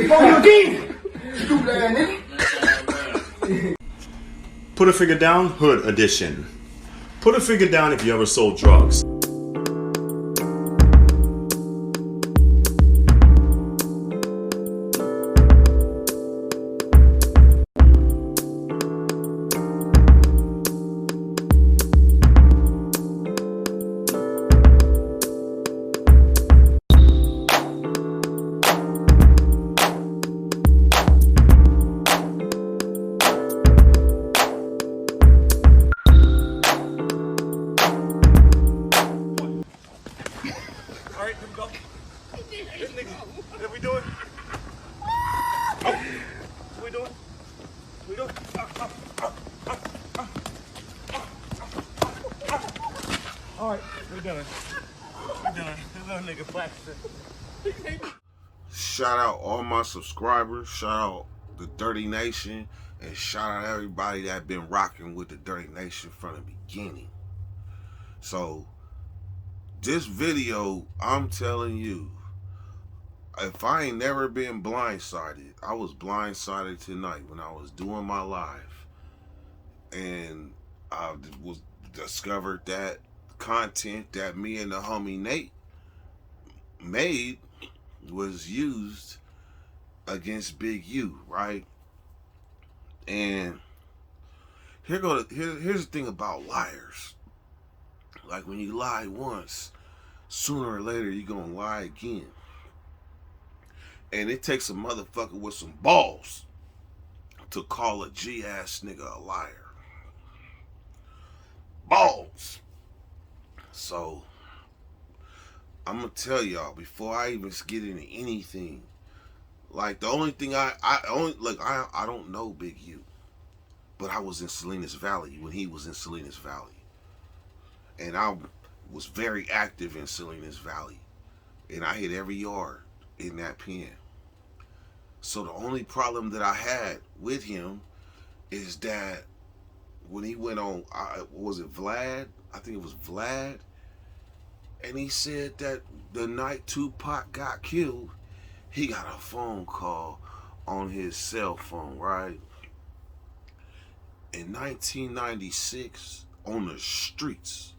you again. Stupid ass nigga. Put a Figure Down, Hood Edition. Put a figure down if you ever sold drugs. Alright, here we go. This nigga, what we doing? Oh, what we doing? What we doing? Alright, we're done. We're done. This little nigga flexing. Shout out all my subscribers, shout out the Dirty Nation, and shout out everybody that been rocking with the Dirty Nation from the beginning. So, this video, I'm telling you, if I ain't never been blindsided, I was blindsided tonight when I was doing my live. And I was discovered that content that me and the homie Nate made was used against Big U, right? And here's the thing about liars. Like when you lie once, sooner or later you're gonna lie again. And it takes a motherfucker with some balls to call a G-ass nigga a liar. Balls. So I'm gonna tell y'all before I even get into anything. Like the only thing I don't know Big U, but I was in Salinas Valley when he was in Salinas Valley. And I was very active in Salinas Valley. And I hit every yard in that pen. So the only problem that I had with him is that when he went on, was it Vlad? I think it was Vlad. And he said that the night Tupac got killed, he got a phone call on his cell phone, right? In 1996, on the streets,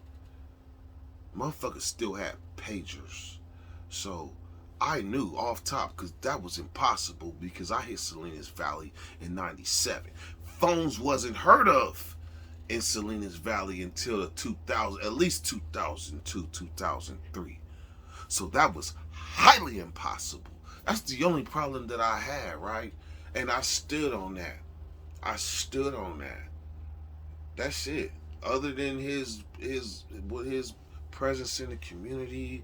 motherfuckers still had pagers. So I knew off top, because that was impossible, because I hit Salinas Valley in 97. Phones wasn't heard of in Salinas Valley until the 2000, at least 2002, 2003. So that was highly impossible. That's the only problem that I had, right? And I stood on that. I stood on that. That's it. Other than his presence in the community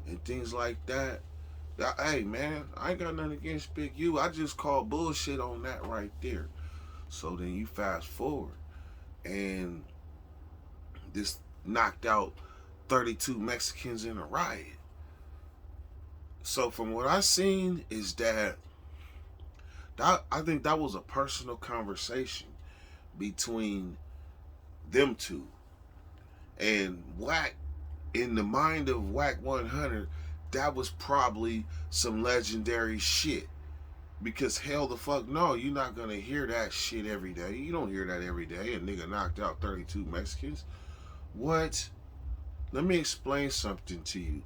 and things like that. Hey man, I ain't got nothing against Big U. I just call bullshit on that right there. So then you fast forward, and this knocked out 32 Mexicans in a riot. So from what I seen is that I think that was a personal conversation between them two. And Wack, in the mind of Wack 100, that was probably some legendary shit. Because hell the fuck no, you're not gonna hear that shit every day. You don't hear that every day. A nigga knocked out 32 Mexicans. What? Let me explain something to you.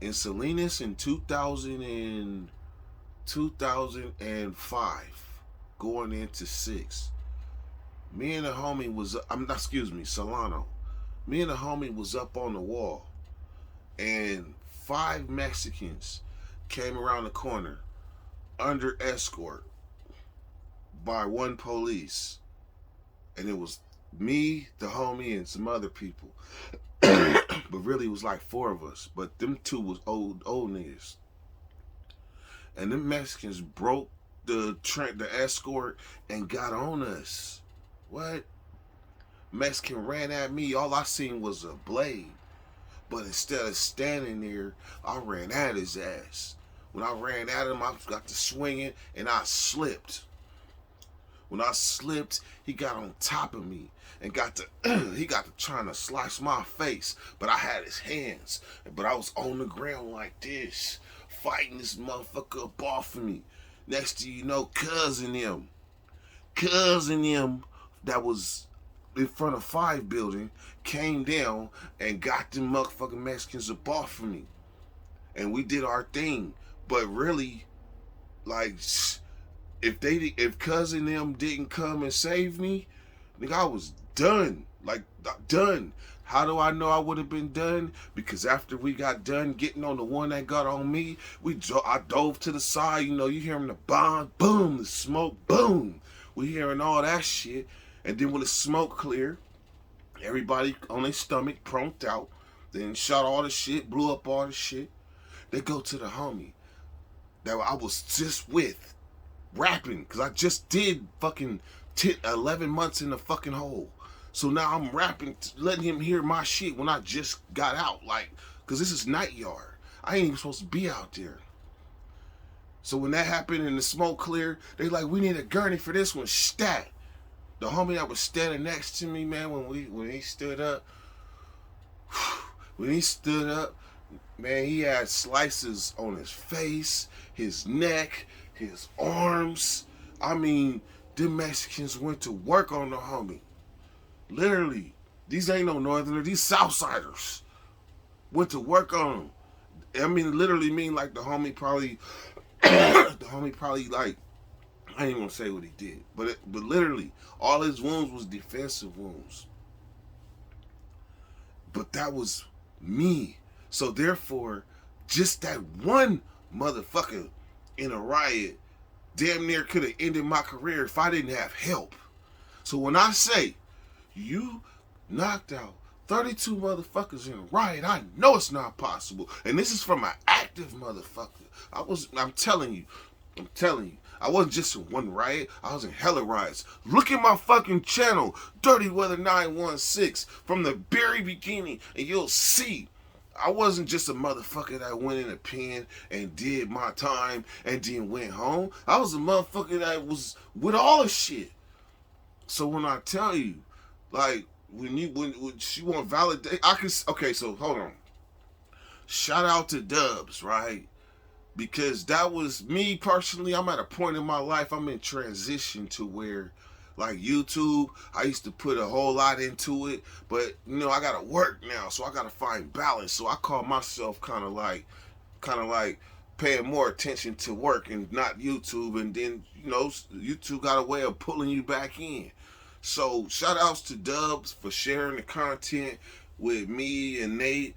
In Salinas in 2005, going into 6, me and the homie was, Solano. Me and the homie was up on the wall, and 5 Mexicans came around the corner under escort by 1 police. And it was me, the homie, and some other people. But really it was like 4 of us. But them 2 was old niggas. And them Mexicans broke the escort and got on us. What? Mexican ran at me. All I seen was a blade. But instead of standing there, I ran at his ass. When I ran at him, I got to swinging and I slipped. When I slipped, he got on top of me and he got to trying to slice my face, but I had his hands. But I was on the ground like this, fighting this motherfucker up off of me. Next thing you know, cousin him that was in front of 5 building came down and got them motherfucking Mexicans up off of me. And we did our thing. But really, like, if cousin them didn't come and save me, nigga, I was done. Like, done. How do I know I would have been done? Because after we got done getting on the one that got on me, I dove to the side. You know, you hearing the bomb, boom, the smoke, boom. We hearing all that shit. And then when the smoke cleared, everybody on their stomach, promped out. Then shot all the shit, blew up all the shit. They go to the homie that I was just with, rapping, because I just did fucking 11 months in the fucking hole. So now I'm rapping, letting him hear my shit when I just got out, like, because this is night yard. I ain't even supposed to be out there. So when that happened and the smoke cleared, they like, we need a gurney for this one, stat. The homie that was standing next to me, man, when he stood up, man, he had slices on his face, his neck, his arms. I mean, them Mexicans went to work on the homie. Literally. These ain't no Northerners, these Southsiders went to work on him. I mean, literally mean like the homie probably, like, I ain't even gonna say what he did, but literally, all his wounds was defensive wounds. But that was me. So therefore, just that one motherfucker in a riot damn near could have ended my career if I didn't have help. So when I say you knocked out 32 motherfuckers in a riot, I know it's not possible. And this is from an active motherfucker. I'm telling you. I wasn't just in one riot. I was in hella riots. Look at my fucking channel, Dirtyweather 916, from the very beginning, and you'll see I wasn't just a motherfucker that went in a pen and did my time and then went home. I was a motherfucker that was with all the shit. So when I tell you, like, when she want validate, okay, so hold on. Shout out to Dubs, right? Because that was me personally. I'm at a point in my life, I'm in transition to where, like, YouTube, I used to put a whole lot into it, but, you know, I gotta work now, so I gotta find balance. So I call myself kind of like paying more attention to work and not YouTube. And then, you know, YouTube got a way of pulling you back in. So shout outs to Dubs for sharing the content with me and Nate.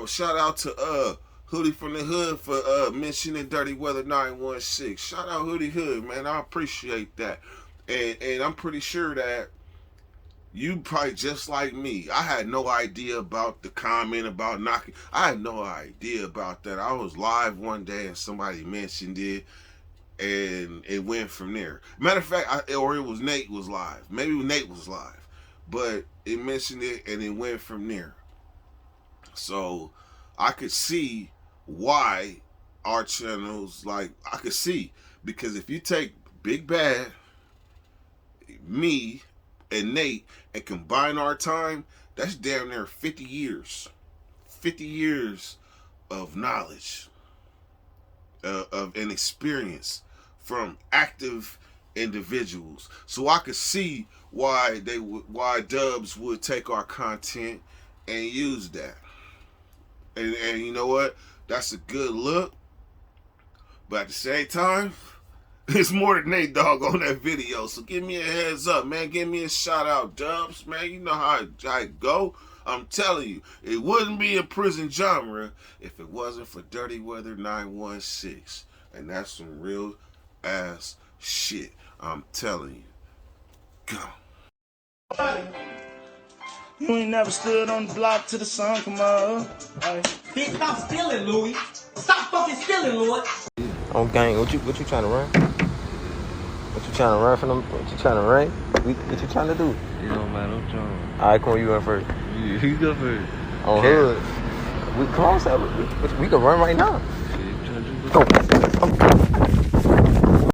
Shout out to Hoodie from the Hood for mentioning Dirtyweather 916. Shout out Hoodie Hood, man. I appreciate that. And I'm pretty sure that you probably just like me. I had no idea about the comment about knocking. I had no idea about that. I was live one day and somebody mentioned it, and it went from there. Matter of fact, or it was Nate was live. Maybe Nate was live. But it mentioned it and it went from there. So I could see why our channels, like, I could see. Because if you take Big Bad, me, and Nate, and combine our time, that's damn near 50 years. 50 years of knowledge, of an experience from active individuals. So I could see why Dubs would take our content and use that. And you know what? That's a good look. But at the same time, it's more than Nate Dogg on that video. So give me a heads up, man. Give me a shout out, Dubs, man. You know how it go. I'm telling you, it wouldn't be a prison genre if it wasn't for Dirtyweather 916. And that's some real ass shit. I'm telling you. Go. You ain't never stood on the block till the sun come up. Bitch, stop stealing, Louis. Stop fucking stealing, Lord. Oh, gang, what you trying to run? What you trying to run from them? What you trying to run? What you trying to do? It don't matter, I'm trying. Alright, come on, you run first. You go first. On Hood. Come on, Sal. We can run right now. Shit, you trying to do? Go.